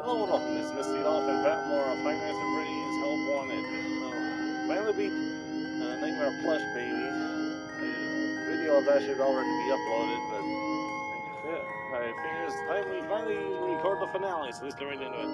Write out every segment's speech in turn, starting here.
Hello and welcome. This is Misty Off and Batmore of Five Nights at Freddy's Help Wanted. Finally beat Nightmare Plush Baby. The video of that should already be uploaded, but yeah, I figure it's time we finally record the finale, so let's get right into it.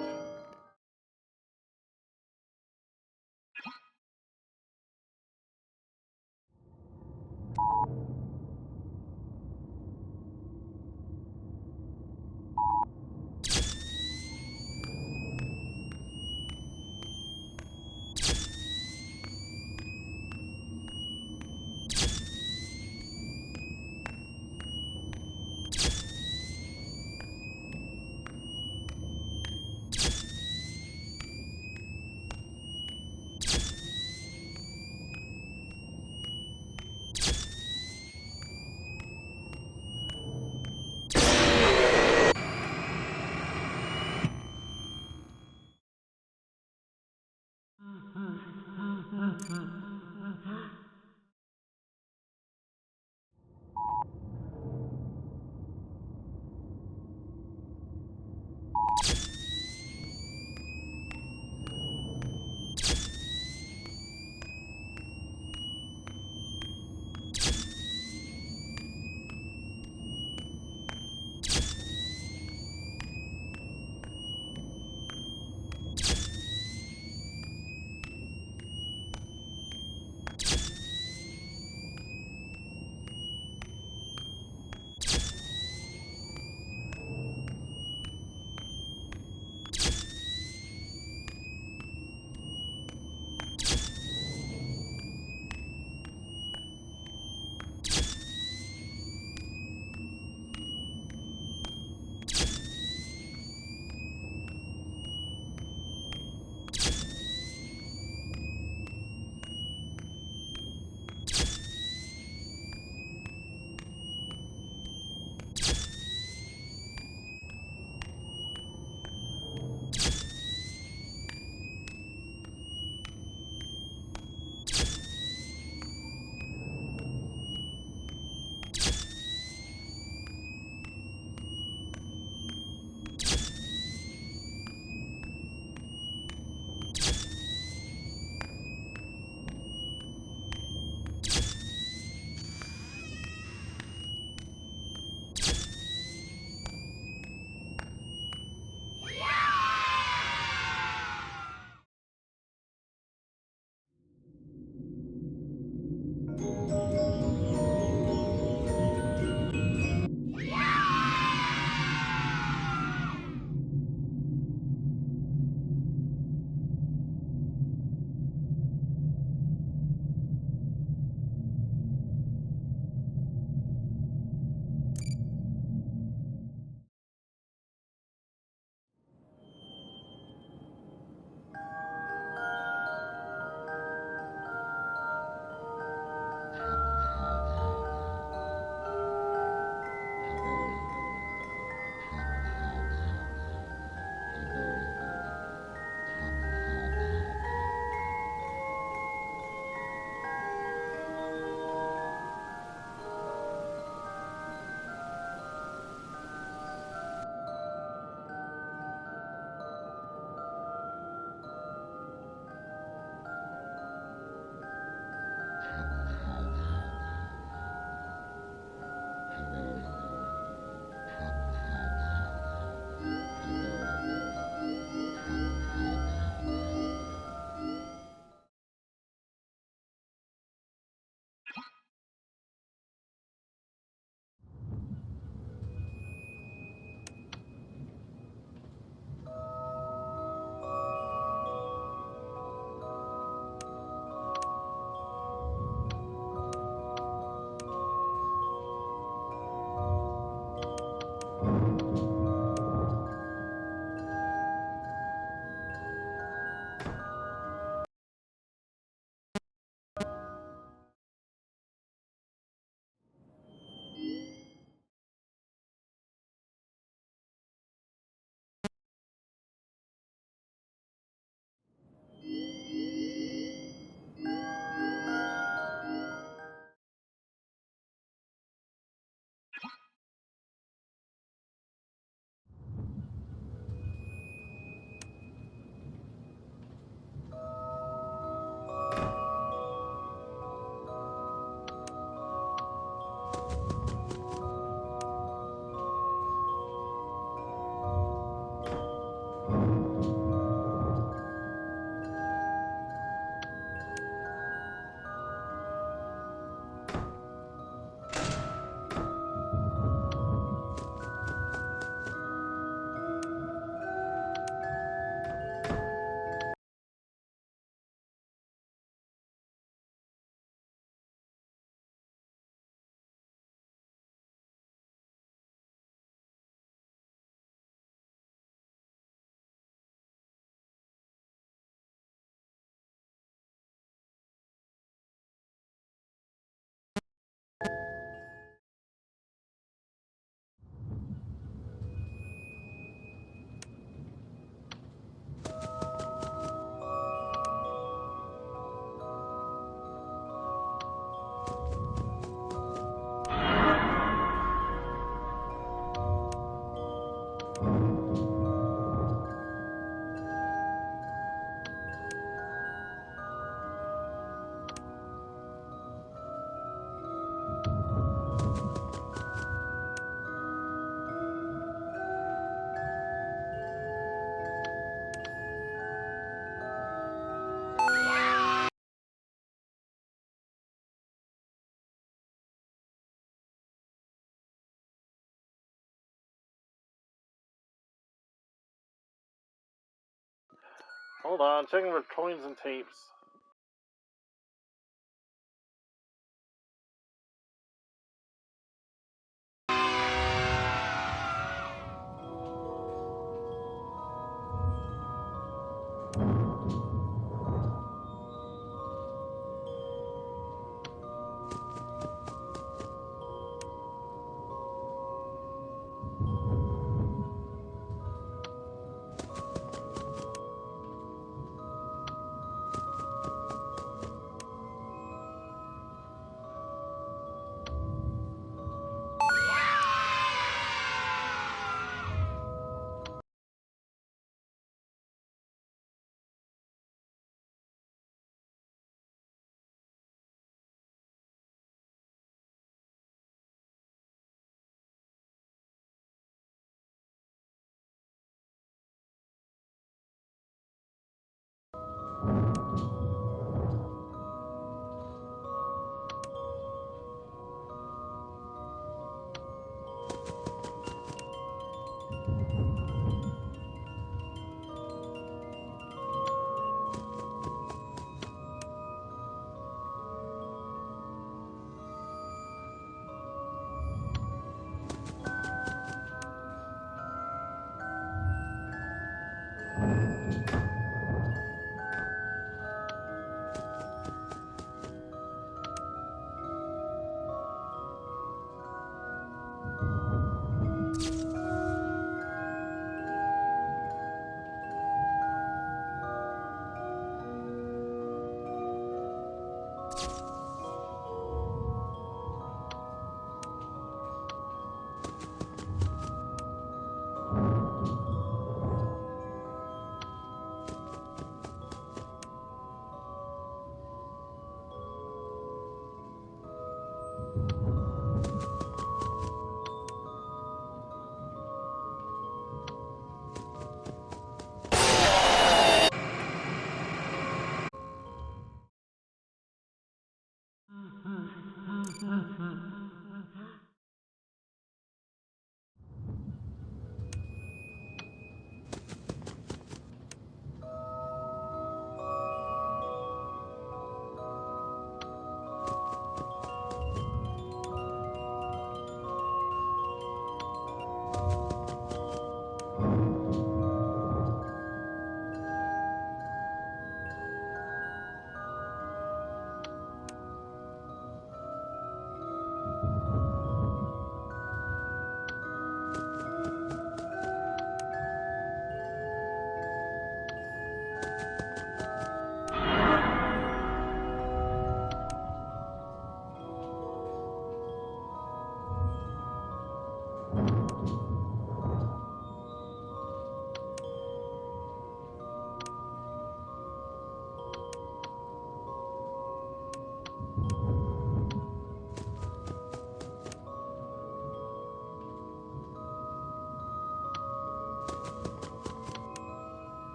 Hold on, checking for coins and tapes.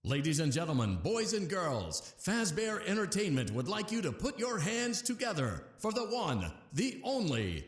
Ladies and gentlemen, boys and girls, Fazbear Entertainment would like you to put your hands together for the one, the only.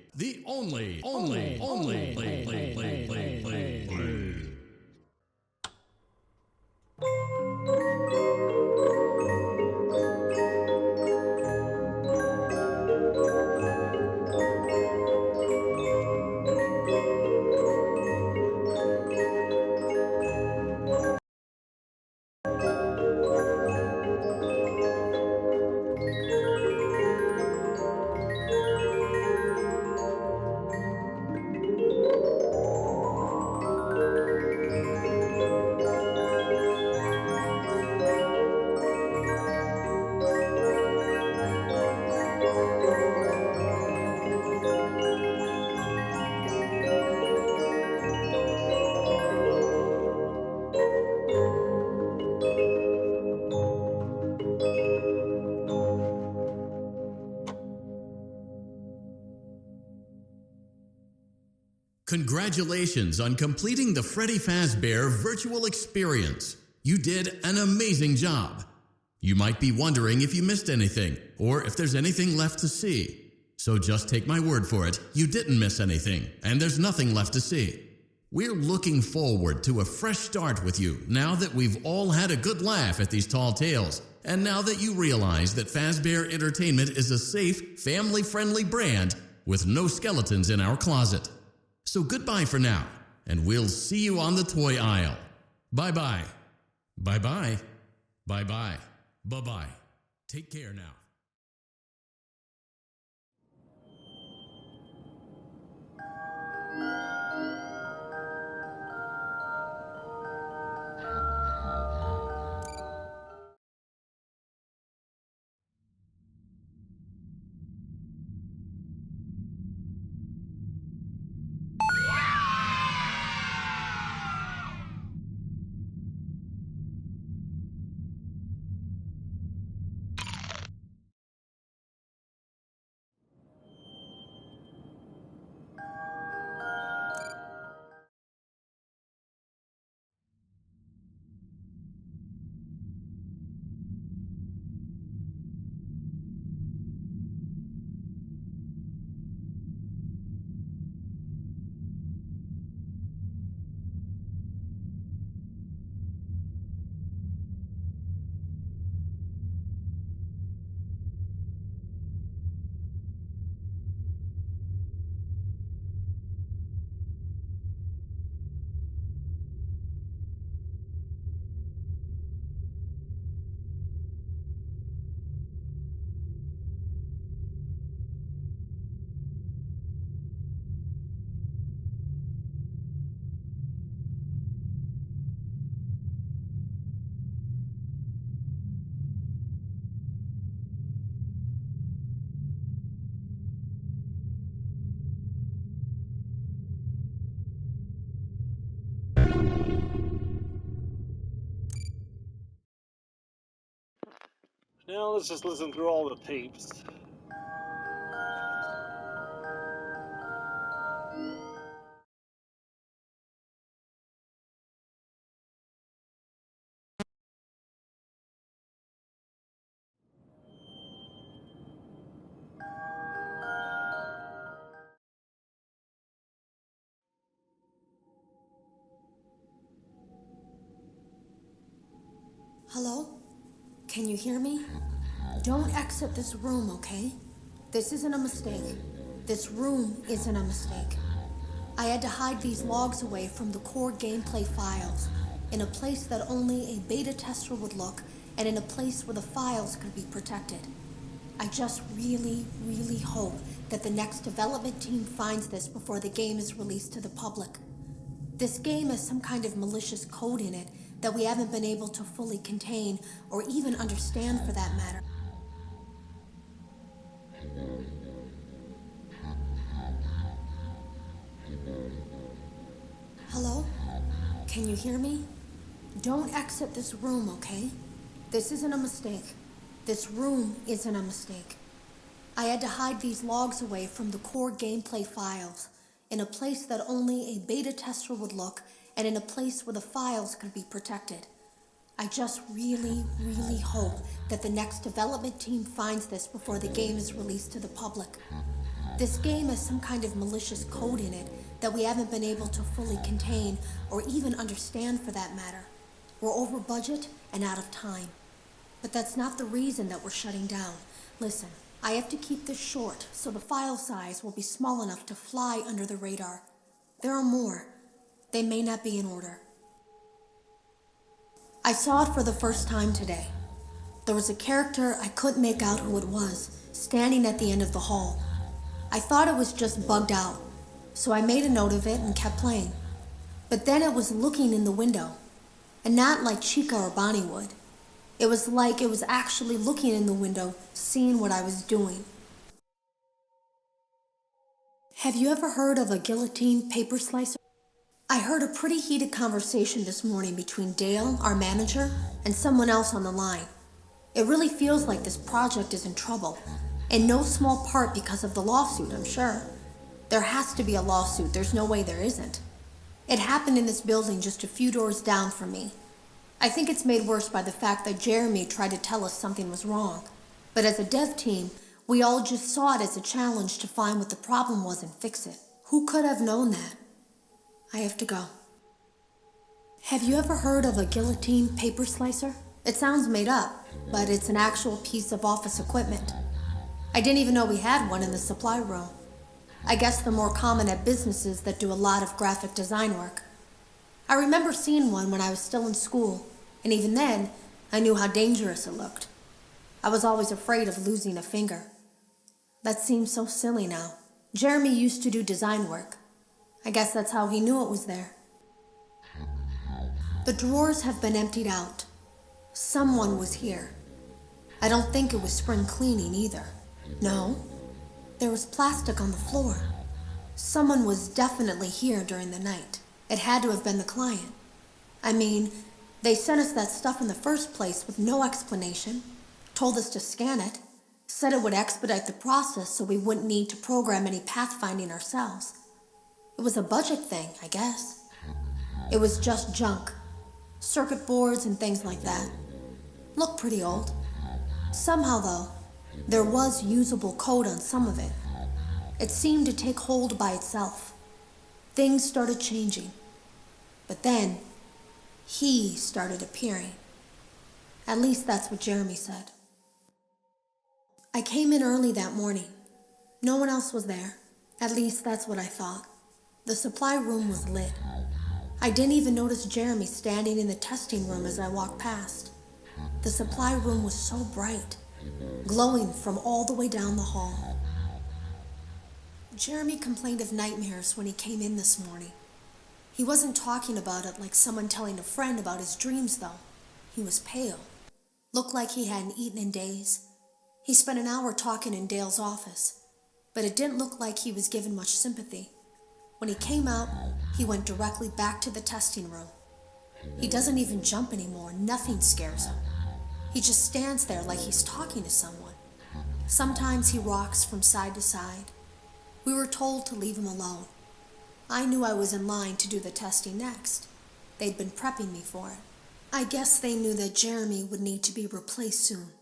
Congratulations on completing the Freddy Fazbear virtual experience. You did an amazing job. You might be wondering if you missed anything or if there's anything left to see. So just take my word for it, you didn't miss anything and there's nothing left to see. We're looking forward to a fresh start with you now that we've all had a good laugh at these tall tales and now that you realize that Fazbear Entertainment is a safe, family-friendly brand with no skeletons in our closet. So goodbye for now, and we'll see you on the toy aisle. Bye-bye. Bye-bye. Bye-bye. Bye-bye. Take care now. Now let's just listen through all the tapes. Hello? Can you hear me? Don't exit this room, okay? This isn't a mistake. This room isn't a mistake. I had to hide these logs away from the core gameplay files, in a place that only a beta tester would look, and in a place where the files could be protected. I just really hope that the next development team finds this before the game is released to the public. This game has some kind of malicious code in it that we haven't been able to fully contain or even understand for that matter. Hello? Can you hear me? Don't exit this room, okay? This isn't a mistake. This room isn't a mistake. I had to hide these logs away from the core gameplay files, in a place that only a beta tester would look, and in a place where the files could be protected. I just really, really hope that the next development team finds this before the game is released to the public. This game has some kind of malicious code in it that we haven't been able to fully contain or even understand for that matter. We're over budget and out of time. But that's not the reason that we're shutting down. Listen, I have to keep this short so the file size will be small enough to fly under the radar. There are more. They may not be in order. I saw it for the first time today. There was a character I couldn't make out who it was, standing at the end of the hall. I thought it was just bugged out, so I made a note of it and kept playing. But then it was looking in the window, and not like Chica or Bonnie would. It was like it was actually looking in the window, seeing what I was doing. Have you ever heard of a guillotine paper slicer? I heard a pretty heated conversation this morning between Dale, our manager, and someone else on the line. It really feels like this project is in trouble, in no small part because of the lawsuit, I'm sure. There has to be a lawsuit, there's no way there isn't. It happened in this building just a few doors down from me. I think it's made worse by the fact that Jeremy tried to tell us something was wrong. But as a dev team, we all just saw it as a challenge to find what the problem was and fix it. Who could have known that? I have to go. Have you ever heard of a guillotine paper slicer? It sounds made up, but it's an actual piece of office equipment. I didn't even know we had one in the supply room. I guess they're more common at businesses that do a lot of graphic design work. I remember seeing one when I was still in school, and even then, I knew how dangerous it looked. I was always afraid of losing a finger. That seems so silly now. Jeremy used to do design work. I guess that's how he knew it was there. The drawers have been emptied out. Someone was here. I don't think it was spring cleaning either. No, there was plastic on the floor. Someone was definitely here during the night. It had to have been the client. I mean, they sent us that stuff in the first place with no explanation, told us to scan it, said it would expedite the process so we wouldn't need to program any pathfinding ourselves. It was a budget thing, I guess. It was just junk. Circuit boards and things like that. Looked pretty old. Somehow, though, there was usable code on some of it. It seemed to take hold by itself. Things started changing. But then, he started appearing. At least that's what Jeremy said. I came in early that morning. No one else was there. At least that's what I thought. The supply room was lit. I didn't even notice Jeremy standing in the testing room as I walked past. The supply room was so bright, glowing from all the way down the hall. Jeremy complained of nightmares when he came in this morning. He wasn't talking about it like someone telling a friend about his dreams, though. He was pale. Looked like he hadn't eaten in days. He spent an hour talking in Dale's office, but it didn't look like he was given much sympathy. When he came out, he went directly back to the testing room. He doesn't even jump anymore. Nothing scares him. He just stands there like he's talking to someone. Sometimes he rocks from side to side. We were told to leave him alone. I knew I was in line to do the testing next. They'd been prepping me for it. I guess they knew that Jeremy would need to be replaced soon.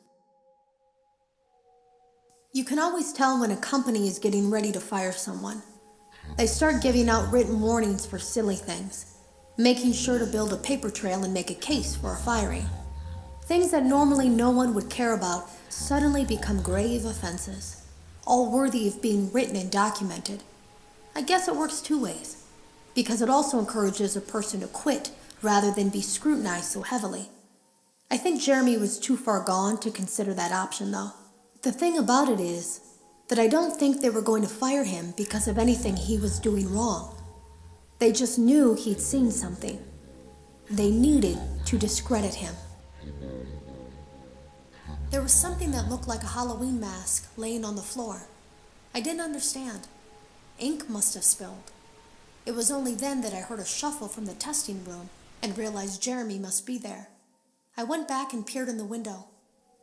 You can always tell when a company is getting ready to fire someone. They start giving out written warnings for silly things, making sure to build a paper trail and make a case for a firing. Things that normally no one would care about suddenly become grave offenses, all worthy of being written and documented. I guess it works two ways, because it also encourages a person to quit rather than be scrutinized so heavily. I think Jeremy was too far gone to consider that option, though. The thing about it is that I don't think they were going to fire him because of anything he was doing wrong. They just knew he'd seen something. They needed to discredit him. There was something that looked like a Halloween mask laying on the floor. I didn't understand. Ink must have spilled. It was only then that I heard a shuffle from the testing room and realized Jeremy must be there. I went back and peered in the window.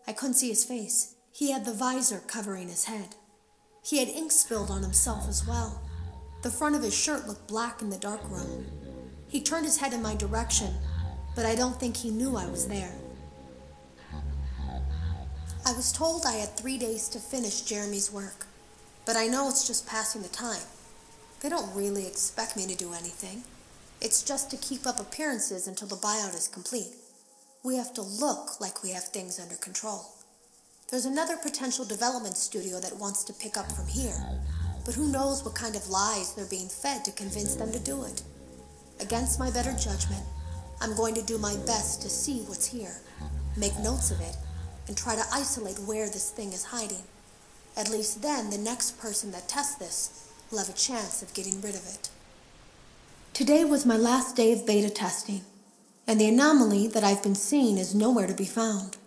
I couldn't see his face. He had the visor covering his head. He had ink spilled on himself as well. The front of his shirt looked black in the dark room. He turned his head in my direction, but I don't think he knew I was there. I was told I had 3 days to finish Jeremy's work, but I know it's just passing the time. They don't really expect me to do anything. It's just to keep up appearances until the buyout is complete. We have to look like we have things under control. There's another potential development studio that wants to pick up from here, but who knows what kind of lies they're being fed to convince them to do it. Against my better judgment, I'm going to do my best to see what's here, make notes of it, and try to isolate where this thing is hiding. At least then, the next person that tests this will have a chance of getting rid of it. Today was my last day of beta testing, and the anomaly that I've been seeing is nowhere to be found.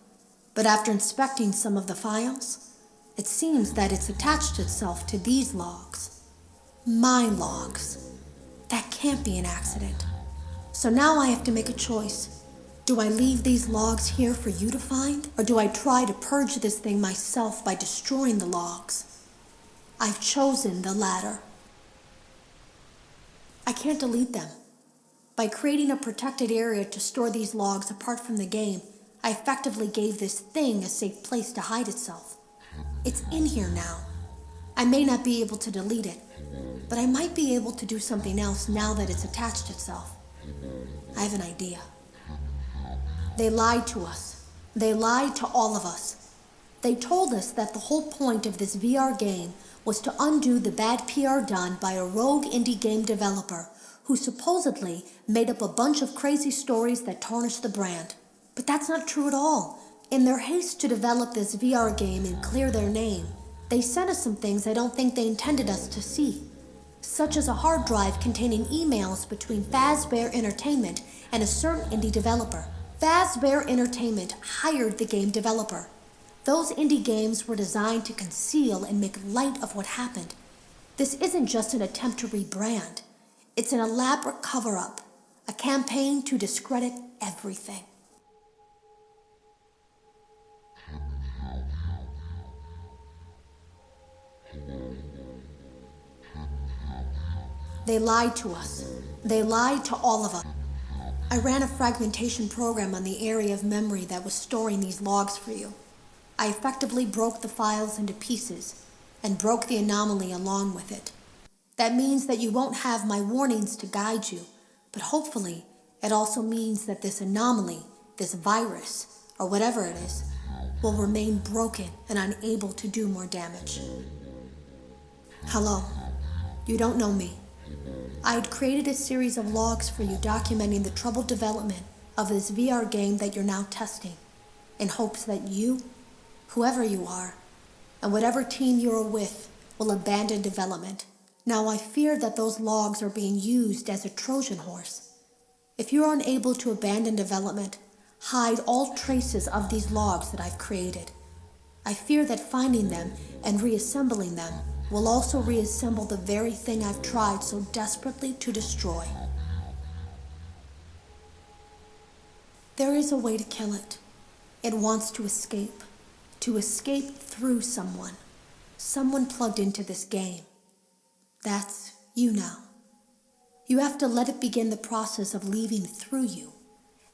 But after inspecting some of the files, it seems that it's attached itself to these logs. My logs. That can't be an accident. So now I have to make a choice. Do I leave these logs here for you to find, or do I try to purge this thing myself by destroying the logs? I've chosen the latter. I can't delete them. By creating a protected area to store these logs apart from the game, I effectively gave this thing a safe place to hide itself. It's in here now. I may not be able to delete it, but I might be able to do something else now that it's attached itself. I have an idea. They lied to us. They lied to all of us. They told us that the whole point of this VR game was to undo the bad PR done by a rogue indie game developer who supposedly made up a bunch of crazy stories that tarnished the brand. But that's not true at all. In their haste to develop this VR game and clear their name, they sent us some things I don't think they intended us to see, such as a hard drive containing emails between Fazbear Entertainment and a certain indie developer. Fazbear Entertainment hired the game developer. Those indie games were designed to conceal and make light of what happened. This isn't just an attempt to rebrand. It's an elaborate cover-up, a campaign to discredit everything. They lied to us. They lied to all of us. I ran a fragmentation program on the area of memory that was storing these logs for you. I effectively broke the files into pieces and broke the anomaly along with it. That means that you won't have my warnings to guide you, but hopefully it also means that this anomaly, this virus, or whatever it is, will remain broken and unable to do more damage. Hello. You don't know me. I had created a series of logs for you documenting the troubled development of this VR game that you're now testing, in hopes that you, whoever you are, and whatever team you're with, will abandon development. Now I fear that those logs are being used as a Trojan horse. If you're unable to abandon development, hide all traces of these logs that I've created. I fear that finding them and reassembling them will also reassemble the very thing I've tried so desperately to destroy. There is a way to kill it. It wants to escape through someone plugged into this game. That's you now. You have to let it begin the process of leaving through you.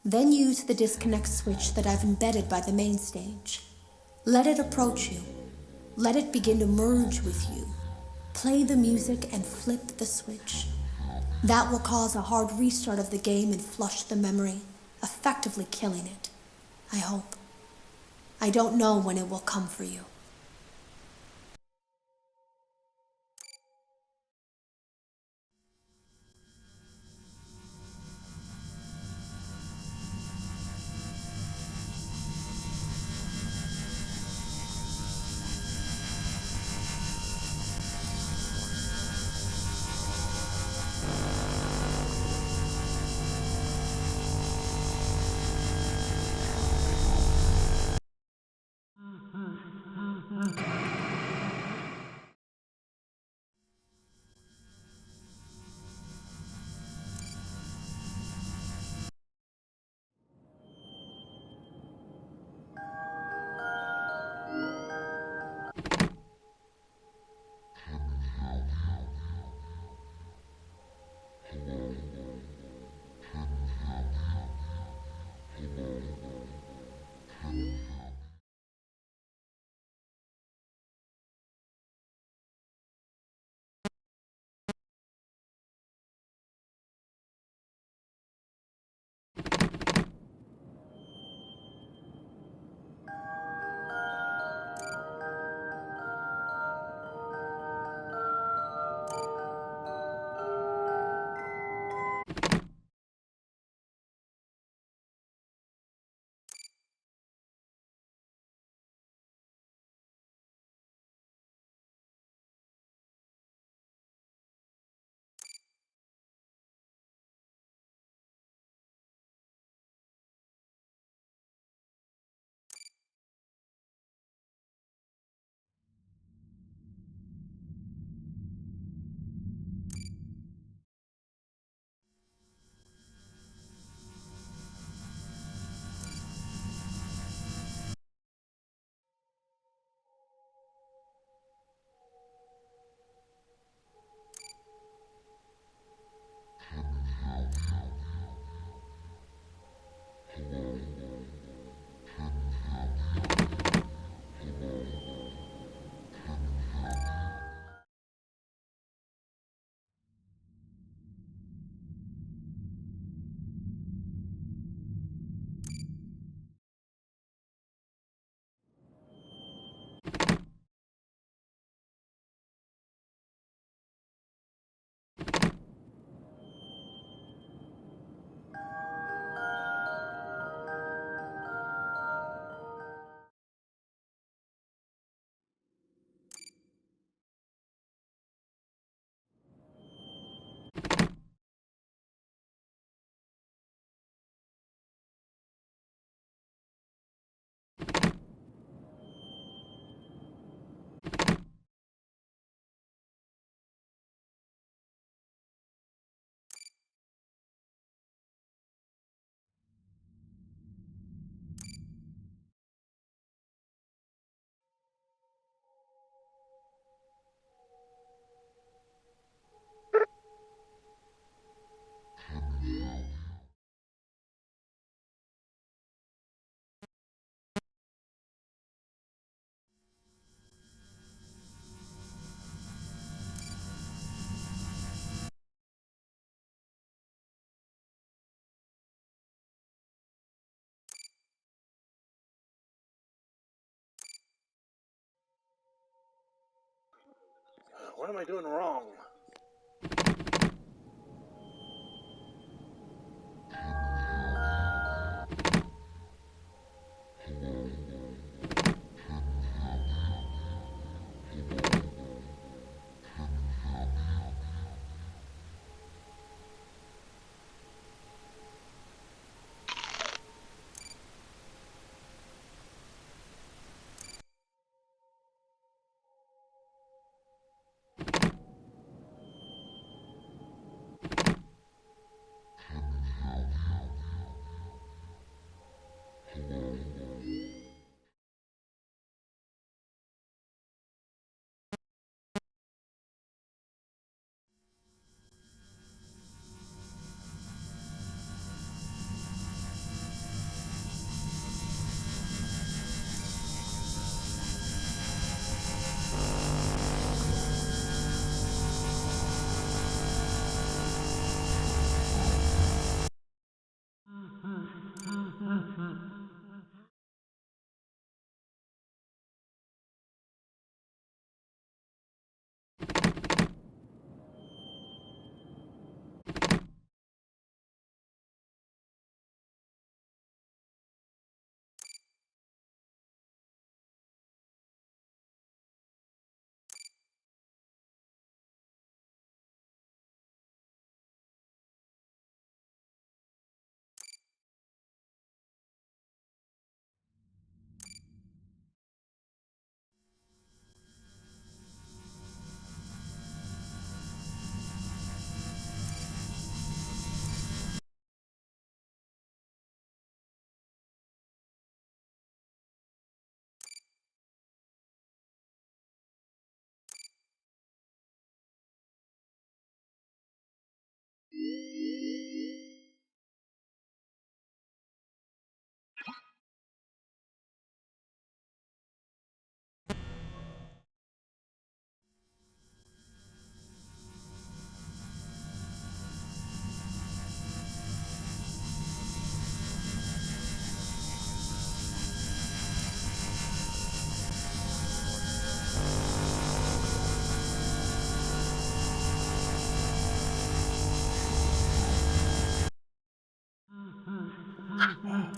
Then use the disconnect switch that I've embedded by the main stage. Let it approach you. Let it begin to merge with you. Play the music and flip the switch. That will cause a hard restart of the game and flush the memory, effectively killing it. I hope. I don't know when it will come for you. What am I doing wrong?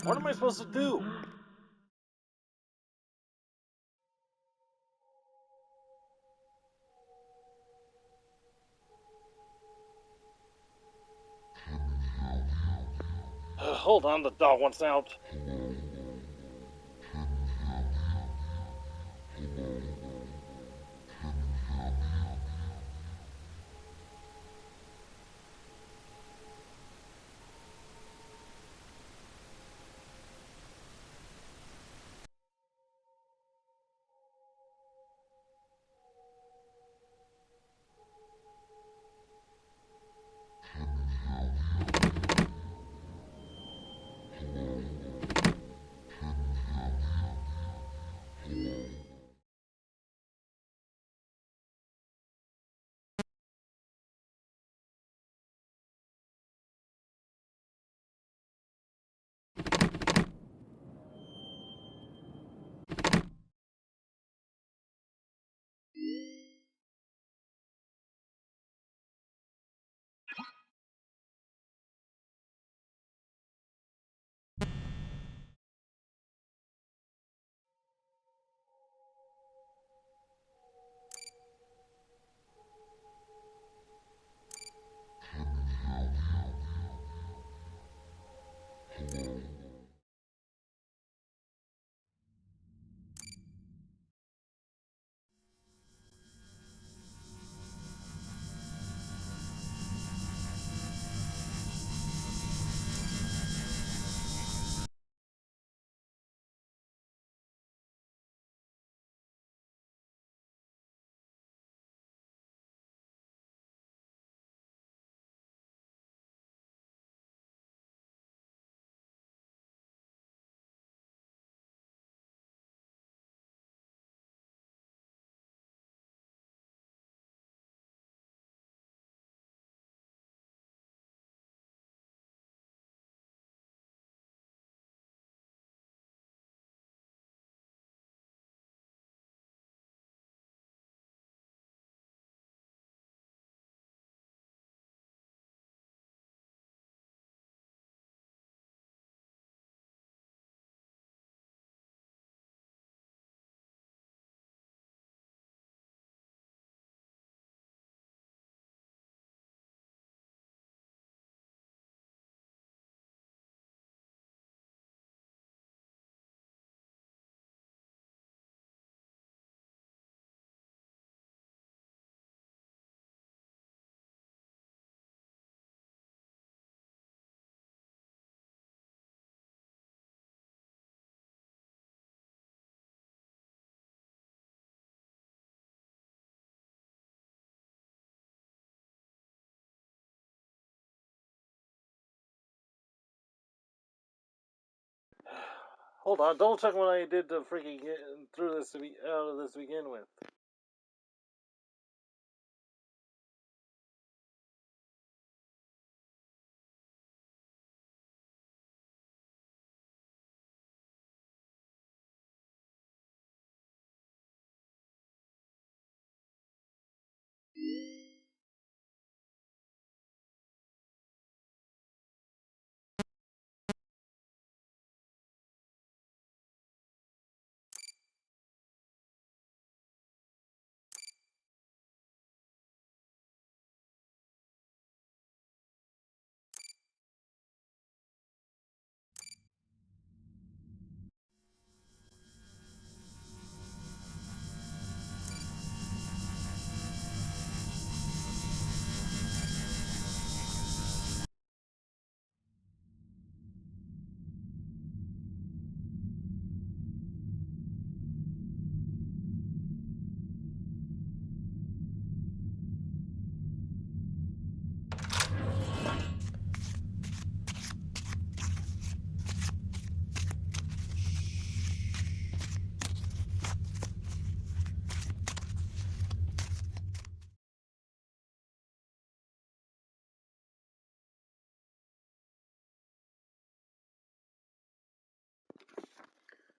What am I supposed to do? Hold on, the dog wants out. Hold on, double check what I did to freaking get through this out of this to begin with.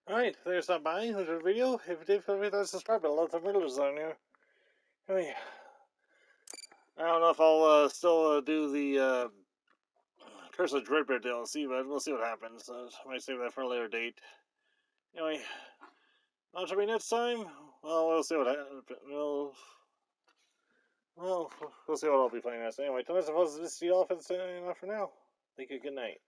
Alright, there's that by. There's a video. If you did, feel free to subscribe. I love the riddles on here. Anyway, I don't know if I'll still do the Curse of Dreadbeard DLC, but we'll see what happens. I might save that for a later date. Anyway, on to me next time. Well, we'll see what happens. We'll see what I'll be playing next. Anyway, till next time, this is the off and signing off for now. Thank you. Good night.